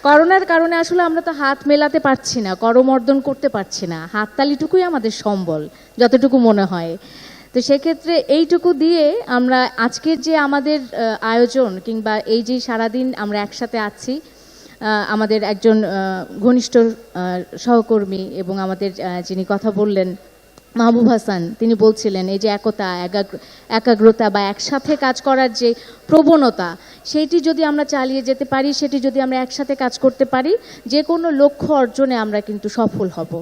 করোনার কারণে আসলে আমরা তো হাত মেলাতে পারছি না, করমর্দন করতে পারছি না, হাততালিটুকুই আমাদের সম্বল যতটুকু মনে হয়। তো সেক্ষেত্রে এইটুকু দিয়ে আমরা আজকের যে আমাদের আয়োজন কিংবা এই যে সারাদিন আমরা একসাথে আছি, আমাদের একজন ঘনিষ্ঠ সহকর্মী এবং আমাদের যিনি কথা বললেন মাহবুব হাসান, তিনি বলছিলেন এই যে একতা, একাগ্রতা বা একসাথে কাজ করার যে প্রবণতা, সেইটি যদি আমরা চালিয়ে যেতে পারি, সেটি যদি আমরা একসাথে কাজ করতে পারি, যে কোনো লক্ষ্য অর্জনে আমরা কিন্তু সফল হব।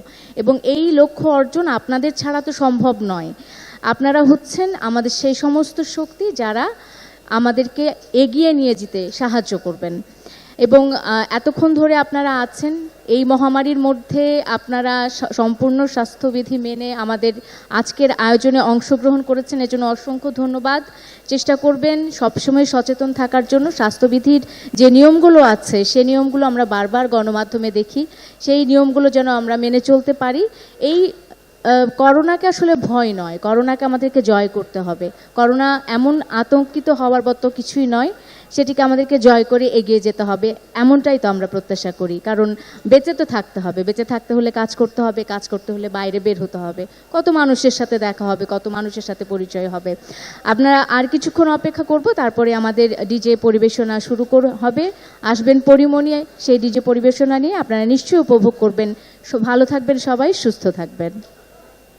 এবং এই লক্ষ্য অর্জন আপনাদের ছাড়া তো সম্ভব নয়। আপনারা হচ্ছেন আমাদের সেই সমস্ত শক্তি যারা আমাদেরকে এগিয়ে নিয়ে যেতে সাহায্য করবেন। এবং এতক্ষণ ধরে আপনারা আছেন, এই মহামারীর মধ্যে আপনারা সম্পূর্ণ স্বাস্থ্যবিধি মেনে আমাদের আজকের আয়োজনে অংশগ্রহণ করেছেন, এজন্য অসংখ্য ধন্যবাদ। চেষ্টা করবেন সবসময় সচেতন থাকার জন্য। স্বাস্থ্যবিধির যে নিয়মগুলো আছে সেই নিয়মগুলো আমরা বারবার গণমাধ্যমে দেখি, সেই নিয়মগুলো যেন আমরা মেনে চলতে পারি। এই করোনাকে আসলে ভয় নয়, করোনাকে আমাদেরকে জয় করতে হবে। করোনা এমন আতঙ্কিত হওয়ার মতো কিছুই নয়, সেটিকে আমাদেরকে জয় করে এগিয়ে যেতে হবে, এমনটাই তো আমরা প্রত্যাশা করি। কারণ বেঁচে তো থাকতে হবে, বেঁচে থাকতে হলে কাজ করতে হবে, কাজ করতে হলে বাইরে বের হতে হবে, কত মানুষের সাথে দেখা হবে, কত মানুষের সাথে পরিচয় হবে। আপনারা আর কিছুক্ষণ অপেক্ষা করব, তারপরে আমাদের ডিজে পরিবেশনা শুরু হবে। আসবেন পরিমণি, সেই ডিজে পরিবেশনা নিয়ে আপনারা নিশ্চয়ই উপভোগ করবেন। ভালো থাকবেন সবাই, সুস্থ থাকবেন।